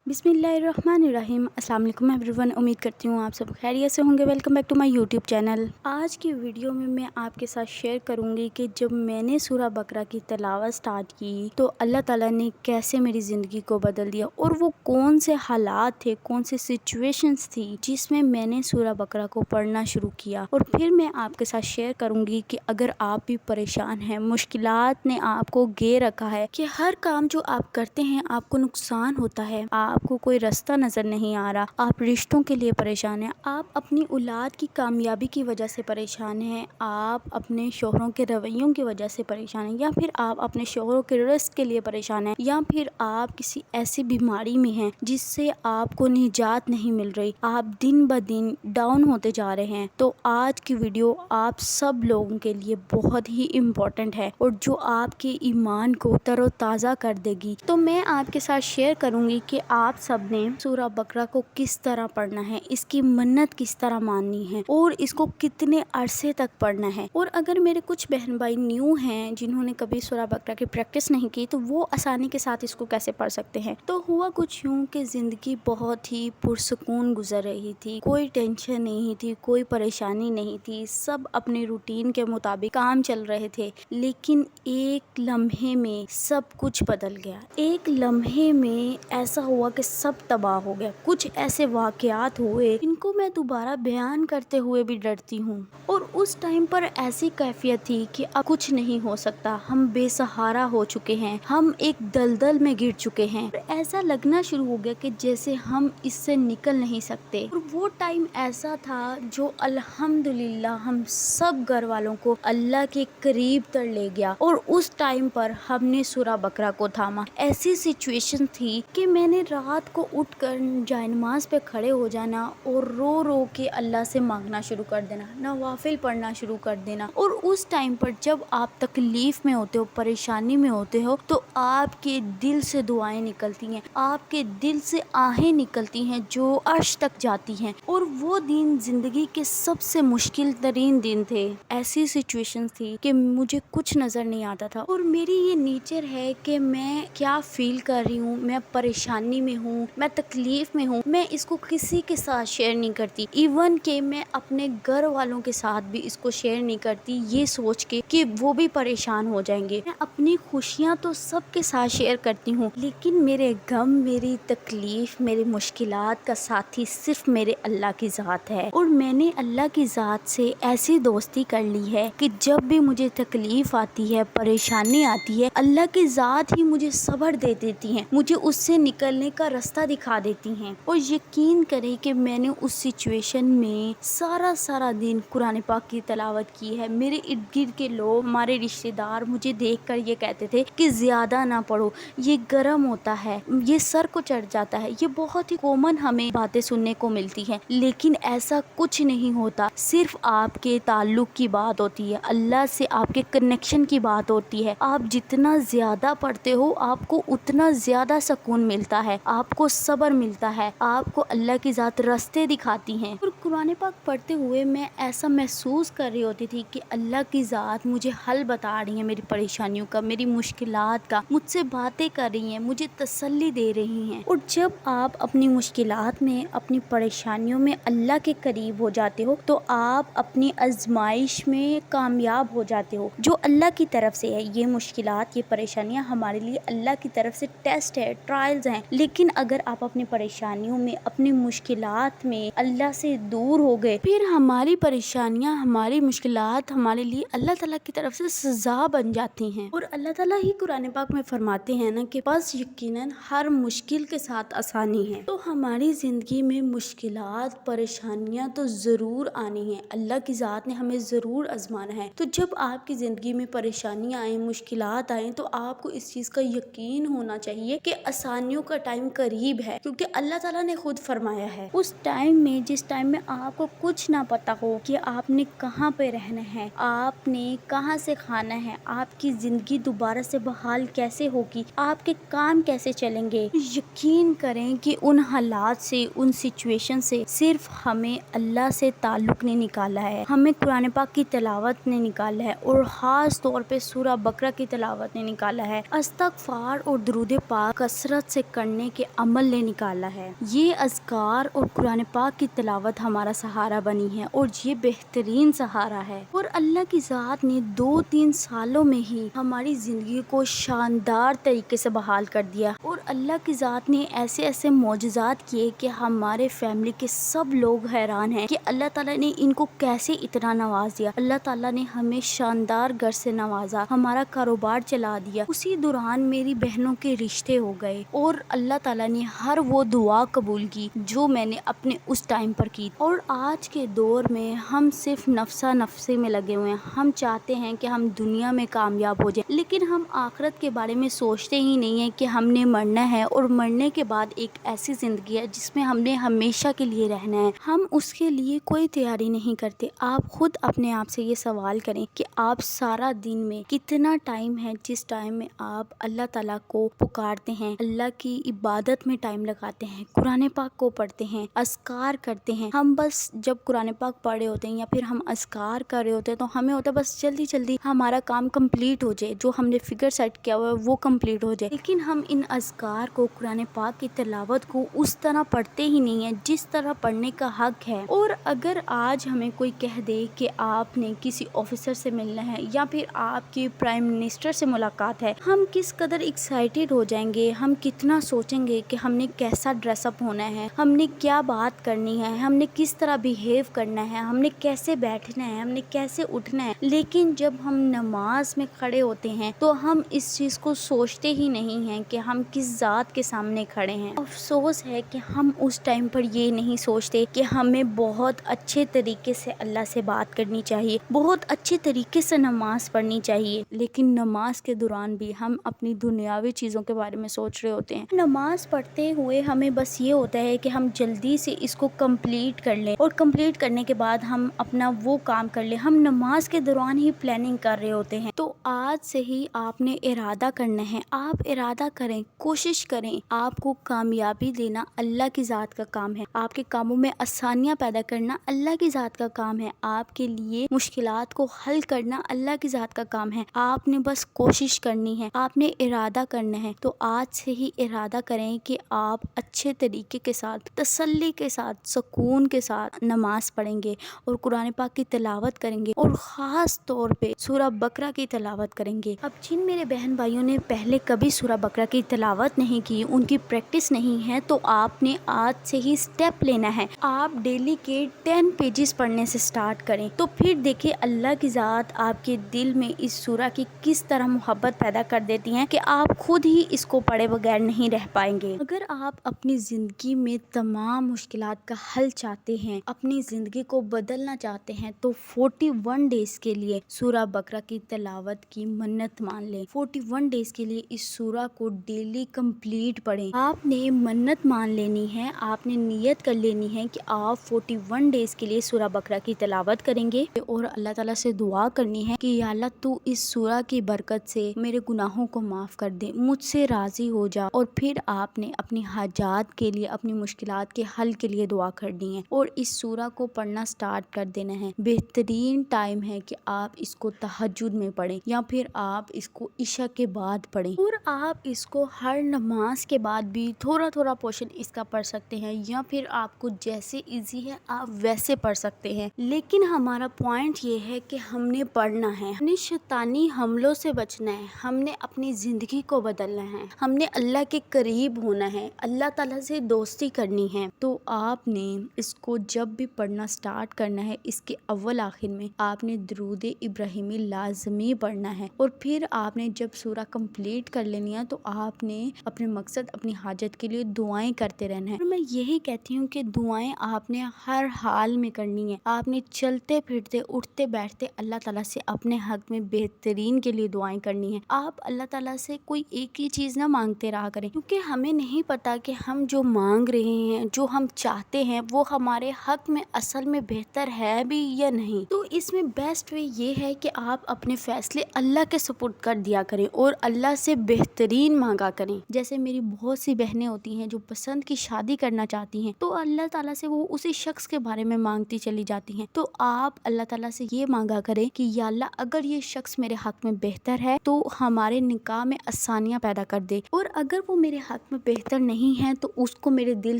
बिस्मिल्लाहिर्रहमानिर्रहीम। अस्सलाम वालेकुम एवरीवन। उम्मीद करती हूँ आप सब खैरियत से होंगे। Welcome back to my YouTube channel. आज की वीडियो में मैं आपके साथ शेयर करूँगी कि जब मैंने सूरह बकरा की तिलावत स्टार्ट की तो अल्लाह ताला ने कैसे मेरी ज़िंदगी को बदल दिया और वो कौन से हालात थे, कौन से सिचुएशंस थी जिसमें मैंने सूरह बकरा को पढ़ना शुरू किया। और फिर मैं आपके साथ शेयर करूँगी कि अगर आप भी परेशान हैं, मुश्किलात ने आपको घेर रखा है कि हर काम जो आप करते हैं आपको नुकसान होता है, आपको कोई रास्ता नज़र नहीं आ रहा, आप रिश्तों के लिए परेशान हैं, आप अपनी औलाद की कामयाबी की वजह से परेशान हैं, आप अपने शोहरों के रवैयों की वजह से परेशान हैं, या फिर आप अपने शोहरों के रिस्क के लिए परेशान हैं, या फिर आप किसी ऐसी बीमारी में हैं जिससे आपको निजात नहीं मिल रही, आप दिन ब दिन डाउन होते जा रहे हैं, तो आज की वीडियो आप सब लोगों के लिए बहुत ही इम्पोर्टेंट है और जो आपके ईमान को तरोताज़ा कर देगी। तो मैं आपके साथ शेयर करूँगी कि आप सब ने सूरह बकरा को किस तरह पढ़ना है, इसकी मन्नत किस तरह माननी है और इसको कितने अरसे तक पढ़ना है। और अगर मेरे कुछ बहन भाई न्यू हैं जिन्होंने कभी सूरह बकरा की प्रैक्टिस नहीं की तो वो आसानी के साथ इसको कैसे पढ़ सकते हैं। तो हुआ कुछ यूँ कि ज़िंदगी बहुत ही पुरसुकून गुजर रही थी, कोई टेंशन नहीं थी, कोई परेशानी नहीं थी, सब अपने रूटीन के मुताबिक काम चल रहे थे। लेकिन एक लम्हे में सब कुछ बदल गया। एक लम्हे में ऐसा हुआ कि सब तबाह हो गया। कुछ ऐसे वाक़यात हुए इनको मैं दोबारा बयान करते हुए भी डरती हूँ। और उस टाइम पर ऐसी कैफियत थी कि अब कुछ नहीं हो सकता, हम बेसहारा हो चुके हैं, हम एक दलदल में गिर चुके हैं। और ऐसा लगना शुरू हो गया कि जैसे हम इससे निकल नहीं सकते। और वो टाइम ऐसा था जो अल्हम्दुलिल्लाह हम सब घर वालों को अल्लाह के करीब तर ले गया। और उस टाइम पर हमने सूरह बकरा को थामा। ऐसी सिचुएशन थी कि मैंने रात को उठकर जायनमाज पे खड़े हो जाना और रो रो के अल्लाह से मांगना शुरू कर देना, नवाफिल पढ़ना शुरू कर देना। और उस टाइम पर जब आप तकलीफ में होते हो, परेशानी में होते हो, तो आपके दिल से दुआएं निकलती हैं, आपके दिल से आहें निकलती हैं जो अर्श तक जाती हैं। और वो दिन जिंदगी के सबसे मुश्किल तरीन दिन थे। ऐसी सिचुएशन थी कि मुझे कुछ नजर नहीं आता था। और मेरी ये नेचर है कि मैं क्या फील कर रही हूँ, मैं परेशानी में हूँ, मैं तकलीफ में हूँ, मैं इसको किसी के साथ शेयर नहीं करती। इवन कि मैं अपने घर वालों के साथ भी इसको शेयर नहीं करती, ये सोच के कि वो भी परेशान हो जाएंगे। मैं अपनी खुशियाँ तो सबके साथ शेयर करती हूँ, लेकिन मेरे गम, मेरी तकलीफ, मेरी मुश्किलात का साथी सिर्फ मेरे अल्लाह की ज़ात है। और मैंने अल्लाह की ज़ात से ऐसी दोस्ती कर ली है कि जब भी मुझे तकलीफ आती है, परेशानी आती है, अल्लाह की ज़ात ही मुझे सब्र दे देती हैं, मुझे उससे निकलने का रास्ता दिखा देती हैं। और यकीन करें कि मैंने उस सिचुएशन में सारा दिन कुरान पाक की तिलावत की है। मेरे इर्द गिर्द के लोग, हमारे रिश्तेदार मुझे देखकर ये कहते थे कि ज़्यादा ना पढ़ो, ये गर्म होता है, ये सर को चढ़ जाता है। ये बहुत ही कॉमन हमें बातें सुनने को मिलती हैं, लेकिन ऐसा कुछ नहीं होता। सिर्फ आपके ताल्लुक़ की बात होती है, अल्लाह से आपके कनेक्शन की बात होती है। आप जितना ज़्यादा पढ़ते हो आपको उतना ज़्यादा सुकून मिलता है, आपको सब्र मिलता है, आपको अल्लाह की ज़ात रास्ते दिखाती हैं। और कुरान पाक पढ़ते हुए मैं ऐसा महसूस कर रही होती थी कि अल्लाह की ज़ात मुझे हल बता रही है मेरी परेशानियों का, मेरी मुश्किलात का, मुझसे बातें कर रही हैं, मुझे तसल्ली दे रही हैं। और जब आप अपनी मुश्किलात में, अपनी परेशानियों में अल्लाह के करीब हो जाते हो तो आप अपनी आजमाइश में कामयाब हो जाते हो, जो अल्लाह की तरफ से है। ये मुश्किलात, ये परेशानियां हमारे लिए अल्लाह की तरफ से टेस्ट है, ट्रायल्स हैं। लेकिन अगर आप अपनी परेशानियों में, अपनी मुश्किलात में अल्लाह से दूर हो गए, फिर हमारी परेशानियां, हमारी मुश्किलात हमारे लिए अल्लाह ताला की तरफ से सजा बन जाती हैं। और अल्लाह ताला ही कुरान पाक में फरमाते हैं ना कि बस यकीनन हर मुश्किल के साथ आसानी है। तो हमारी ज़िंदगी में मुश्किलात, परेशानियां तो ज़रूर आनी है, अल्लाह की ज़ात ने हमें ज़रूर आजमाना है। तो जब आपकी ज़िंदगी में परेशानियां आए, मुश्किलात आए, तो आपको इस चीज़ का यकीन होना चाहिए कि आसानियों का टाइम करीब है, क्योंकि अल्लाह ताला ने खुद फरमाया है। उस टाइम में, जिस टाइम में आपको कुछ ना पता हो कि आपने कहाँ पे रहना है, आपने कहाँ से खाना है, आपकी ज़िंदगी दोबारा से बहाल कैसे होगी, आपके काम कैसे चलेंगे, यकीन करें कि उन हालात से, उन सिचुएशन से सिर्फ हमें अल्लाह से ताल्लुक़ ने निकाला है, हमें कुरान पाक की तिलावत ने निकाला है, और ख़ास तौर पे सूरह बकरा की तिलावत ने निकाला है। इस्तग़फ़ार और दुरूद पाक कसरत से करने کے عمل نے نکالا ہے۔ یہ اذکار اور قرآن پاک کی تلاوت ہمارا سہارا بنی ہے اور یہ بہترین سہارا ہے، اور اللہ کی ذات نے 2-3 سالوں میں ہی ہماری زندگی کو شاندار طریقے سے بحال کر دیا، اور اللہ کی ذات نے ایسے ایسے معجزات کیے کہ ہمارے فیملی کے سب لوگ حیران ہیں کہ اللہ تعالیٰ نے ان کو کیسے اتنا نواز دیا۔ اللہ تعالیٰ نے ہمیں شاندار گھر سے نوازا، ہمارا کاروبار چلا دیا، اسی دوران میری بہنوں کے رشتے ہو گئے، اور اللہ تعالیٰ نے ہر وہ دعا قبول کی جو میں نے اپنے اس ٹائم پر کی۔ اور آج کے دور میں ہم صرف نفسا نفسی میں لگے ہوئے ہیں، ہم چاہتے ہیں کہ ہم دنیا میں کامیاب ہو جائیں، لیکن ہم آخرت کے بارے میں سوچتے ہی نہیں ہیں کہ ہم نے مرنا ہے، اور مرنے کے بعد ایک ایسی زندگی ہے جس میں ہم نے ہمیشہ کے لیے رہنا ہے۔ ہم اس کے لیے کوئی تیاری نہیں کرتے۔ آپ خود اپنے آپ سے یہ سوال کریں کہ آپ سارا دن میں کتنا ٹائم ہے جس ٹائم میں آپ اللہ تعالیٰ کو پکارتے ہیں، اللہ کی عبادت میں ٹائم لگاتے ہیں، قرآن پاک کو پڑھتے ہیں، اذکار کرتے ہیں۔ ہم بس جب قرآن پاک پڑھے ہوتے ہیں یا پھر ہم اذکار کر رہے ہوتے ہیں تو ہمیں ہوتا ہے بس جلدی جلدی ہمارا کام کمپلیٹ ہو جائے، جو ہم نے فگر سیٹ کیا ہوا ہے وہ کمپلیٹ ہو جائے، لیکن ہم ان اذکار کو، قرآن پاک کی تلاوت کو اس طرح پڑھتے ہی نہیں ہیں جس طرح پڑھنے کا حق ہے۔ اور اگر آج ہمیں کوئی کہہ دے کہ آپ نے کسی آفیسر سے ملنا ہے یا پھر آپ کی پرائم منسٹر سے ملاقات ہے، ہم کس قدر ایکسائٹیڈ ہو جائیں گے، ہم کتنا سوچیں گے کہ ہم نے کیسا ڈریس اپ ہونا ہے، ہم نے کیا بات کرنی ہے، ہم نے کس طرح بیہیو کرنا ہے، ہم نے کیسے بیٹھنا ہے، ہم نے کیسے اٹھنا ہے۔ لیکن جب ہم نماز میں کھڑے ہوتے ہیں تو ہم اس چیز کو سوچتے ہی نہیں ہیں کہ ہم کس ذات کے سامنے کھڑے ہیں۔ افسوس ہے کہ ہم اس ٹائم پر یہ نہیں سوچتے کہ ہمیں بہت اچھے طریقے سے اللہ سے بات کرنی چاہیے، بہت اچھے طریقے سے نماز پڑھنی چاہیے، لیکن نماز کے دوران بھی ہم اپنی دنیاوی چیزوں کے بارے میں سوچ رہے ہوتے ہیں۔ نماز پڑھتے ہوئے ہمیں بس یہ ہوتا ہے کہ ہم جلدی سے اس کو کمپلیٹ کر لیں، اور کمپلیٹ کرنے کے بعد ہم اپنا وہ کام کر لیں۔ ہم نماز کے دوران ہی پلاننگ کر رہے ہوتے ہیں۔ تو آج سے ہی آپ نے ارادہ کرنا ہے، آپ ارادہ کریں، کوشش کریں۔ آپ کو کامیابی دینا اللہ کی ذات کا کام ہے، آپ کے کاموں میں آسانیاں پیدا کرنا اللہ کی ذات کا کام ہے، آپ کے لیے مشکلات کو حل کرنا اللہ کی ذات کا کام ہے۔ آپ نے بس کوشش کرنی ہے، آپ نے ارادہ کرنا ہے۔ تو آج سے ہی ارادہ کریں کہ آپ اچھے طریقے کے ساتھ، تسلی کے ساتھ، سکون کے ساتھ نماز پڑھیں گے اور قرآن پاک کی تلاوت کریں گے، اور خاص طور پہ سورہ بقرہ کی تلاوت کریں گے۔ اب جن میرے بہن بھائیوں نے پہلے کبھی سورہ بقرہ کی تلاوت نہیں کی، ان کی پریکٹس نہیں ہے، تو آپ نے آج سے ہی سٹیپ لینا ہے۔ آپ ڈیلی کے 10 پیجز پڑھنے سے سٹارٹ کریں، تو پھر دیکھیں اللہ کی ذات آپ کے دل میں اس سورہ کی کس طرح محبت پیدا کر دیتی ہیں کہ آپ خود ہی اس کو پڑھے بغیر نہیں رہ پائیں گے۔ اگر آپ اپنی زندگی میں تمام مشکلات کا حل چاہتے ہیں، اپنی زندگی کو بدلنا چاہتے ہیں، تو 41 ڈیز کے لیے سورہ بقرہ کی تلاوت کی منت مان لیں۔ 41 ڈیز کے لیے اس سورہ کو ڈیلی کمپلیٹ پڑھیں۔ آپ نے منت مان لینی ہے، آپ نے نیت کر لینی ہے کہ آپ 41 ڈیز کے لیے سورہ بقرہ کی تلاوت کریں گے، اور اللہ تعالیٰ سے دعا کرنی ہے کہ یا اللہ تو اس سورہ کی برکت سے میرے گناہوں کو معاف کر دے، مجھ سے راضی ہو جا۔ اور پھر آپ نے اپنی حاجات کے لیے، اپنی مشکلات کے حل کے لیے دعا کرنی ہے، اور اس سورہ کو پڑھنا سٹارٹ کر دینا ہے۔ بہترین ٹائم ہے کہ آپ اس کو تہجد میں پڑھیں، یا پھر آپ اس کو عشاء کے بعد پڑھیں، اور آپ اس کو ہر نماز کے بعد بھی تھوڑا تھوڑا پورشن اس کا پڑھ سکتے ہیں، یا پھر آپ کو جیسے ایزی ہے آپ ویسے پڑھ سکتے ہیں۔ لیکن ہمارا پوائنٹ یہ ہے کہ ہم نے پڑھنا ہے، ہم نے شیطانی حملوں سے بچنا ہے، ہم نے اپنی زندگی کو بدلنا ہے، ہم نے اللہ کے قریب ہونا ہے، اللہ تعالیٰ سے دوستی کرنی ہے۔ تو آپ نے اس کو جب بھی پڑھنا سٹارٹ کرنا ہے، اس کے اول آخر میں آپ نے درود ابراہیمی لازمی پڑھنا ہے، اور پھر آپ نے جب سورہ کمپلیٹ کر لینی ہے تو آپ نے اپنے مقصد، اپنی حاجت کے لیے دعائیں کرتے رہنا ہے۔ اور میں یہی کہتی ہوں کہ دعائیں آپ نے ہر حال میں کرنی ہے، آپ نے چلتے پھرتے، اٹھتے بیٹھتے اللہ تعالیٰ سے اپنے حق میں بہترین کے لیے دعائیں کرنی ہے۔ آپ اللہ تعالیٰ سے کوئی ایک ہی چیز نہ مانگتے رہا کریں، کیونکہ ہمیں نہیں پتا کہ ہم جو مانگ رہے ہیں، جو ہم چاہتے ہیں، وہ ہمارے حق میں اصل میں بہتر ہے بھی یا نہیں۔ تو اس میں بیسٹ وے یہ ہے کہ آپ اپنے فیصلے اللہ کے سپرد کر دیا کریں اور اللہ سے بہترین مانگا کریں۔ جیسے میری بہت سی بہنیں ہوتی ہیں جو پسند کی شادی کرنا چاہتی ہیں، تو اللہ تعالیٰ سے وہ اسی شخص کے بارے میں مانگتی چلی جاتی ہیں۔ تو آپ اللہ تعالیٰ سے یہ مانگا کریں کہ یا اللہ اگر یہ شخص میرے حق میں بہتر ہے تو ہمارے نکاح میں آسانیاں پیدا کر دے، اور اگر وہ میرے حق हालात में बेहतर नहीं है तो उसको मेरे दिल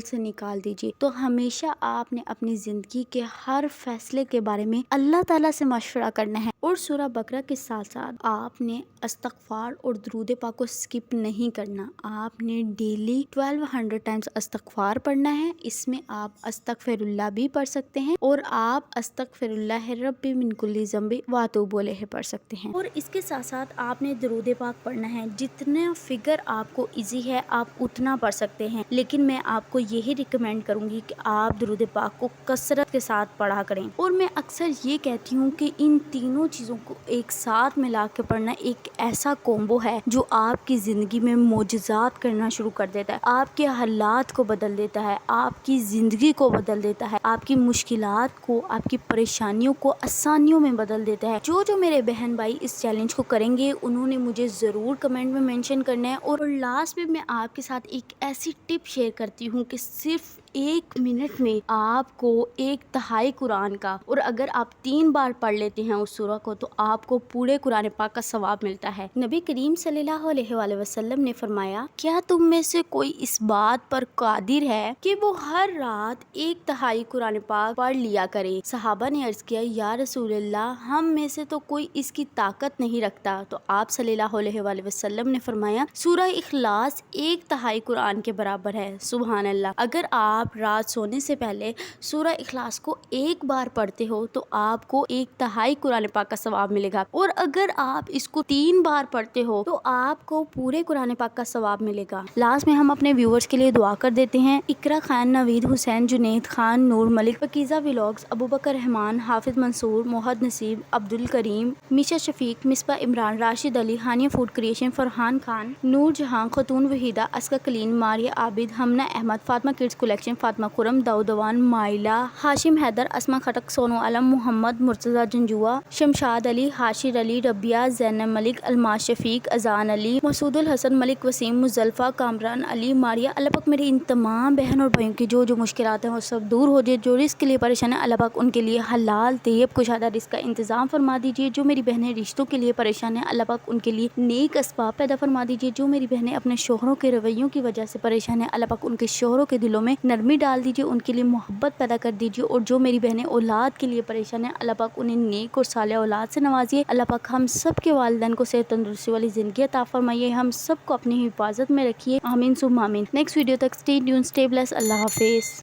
से निकाल दीजिए। तो हमेशा आपने अपनी ज़िंदगी के हर फैसले के बारे में अल्लाह ताला से मशवरा करना है। और सूरह बकरा के साथ साथ आपने इस्तग़फ़ार और दुरूद पाक को स्किप नहीं करना। आपने डेली 1200 टाइम्स इस्तग़फ़ार पढ़ना है। इसमें आप अस्तग़फ़िरुल्लाह भी पढ़ सकते हैं और आप अस्तग़फ़िरुल्लाह रब्बी मिन कुल्ली ज़ंबी व अतूबु इलैहि पढ़ सकते हैं। और इसके साथ साथ आपने दुरूद पाक पढ़ना है। जितना फिगर आपको इजी है आप उतना पढ़ सकते हैं, लेकिन मैं आपको यही रिकमेंड करूंगी कि आप दुरूद पाक को कसरत के साथ पढ़ा करें। और मैं अक्सर ये कहती हूँ कि इन तीनों चीज़ों को एक साथ मिला के पढ़ना एक ऐसा कॉम्बो है जो आपकी ज़िंदगी में मोजज़ात करना शुरू कर देता है, आपके हालात को बदल देता है, आपकी ज़िंदगी को बदल देता है, आपकी मुश्किलात को, आपकी परेशानियों को आसानियों में बदल देता है। जो मेरे बहन भाई इस चैलेंज को करेंगे उन्होंने मुझे ज़रूर कमेंट में मेंशन करना है। और लास्ट में मैं आपके साथ एक ऐसी टिप शेयर करती हूँ कि सिर्फ 1 मिनट में आपको 1/3 कुरान का, और अगर आप 3 बार पढ़ लेते हैं उस सूरह को तो आपको पूरे कुरान पाक का सवाब मिलता है। नबी करीम सल्लल्लाहु अलैहि वसल्लम ने फरमाया, क्या तुम में से कोई इस बात पर कादिर है कि वो हर रात 1/3 कुरान पाक पढ़ लिया करे? सहाबा ने अर्ज किया, या रसूलल्लाह, हम में से तो कोई इसकी ताकत नहीं रखता। तो आप सल्लल्लाहु अलैहि वसल्लम ने फरमाया, सूरह इखलास 1/3 कुरान के बराबर है। सुभान अल्लाह। अगर आप रात सोने से पहले सूरह इखलास को 1 बार पढ़ते हो तो आपको 1/3 कुरान पाक का सवाब मिलेगा, और अगर आप इसको 3 बार पढ़ते हो तो आपको पूरे कुरान पाक का सवाब मिलेगा। लास्ट में हम अपने व्यूअर्स के लिए दुआ कर देते हैं। इकरा खान, नवीद हुसैन, जुनैद खान, नूर मलिक, फकीज़ा व्लॉग्स, अबू बकर रहमान, हाफिज मंसूर, मोहद नसीब, अब्दुल करीम, मिशा शफीक, मिसबा इमरान, राशिद अली, हानिया फूड क्रिएशन, फरहान खान, नूर जहां, खतून वहीदा, अस्का कलीन, मारिया आबिद, हमना अहमद, फातिमा किड्स कलेक्शन, फातिमा खुरम, दाऊदवान, माइला, हाशिम हैदर, अस्मा खटक, सोनू आलम, मोहम्मद मुर्तज़ा जंजुआ, शमशाद अली, हाशिर अली, रबिया, जैनब मलिक, अलमास शफीक, अजान अली, मसूदुल हसन, मलिक वसीम, मुज़ल्फ़ा, कामरान अली, मारिया। अल्लाह पाक मेरे इन तमाम बहन और भाइयों की जो मुश्किलात हैं वो सब दूर हो जाए। जो रिस्क के लिए परेशान है अल्लाह पाक उनके लिए हलाल तैयब कुशादा रिस्क का इंतज़ाम फरमा दीजिए। जो मेरी बहनें रिश्तों के लिए परेशान है अल्लाह पाक उनके लिए नेक असबाब पैदा फरमा दीजिए। जो मेरी बहनें अपने शोहरों के रवैयों की वजह से परेशान है अल्लाह पाक उनके शोहरों के दिलों में नरमी डाल दीजिए, उनके लिए मोहब्बत पैदा कर दीजिए। और जो मेरी बहनें औलाद के लिए परेशान है अल्लाह पाक उन्हें नेक और सालेह औलाद से नवाजिए। अल्लाह पाक हम सब के वालिदैन को सेहत तंदुरुस्ती वाली ज़िंदगी अता फरमाइए। हम सबको अपनी हिफाजत में रखिए। आमीन सुम्मा आमीन। नेक्स्ट वीडियो तक स्टे ट्यून्ड, स्टे ब्लेस्ड। अल्लाह हाफिज़।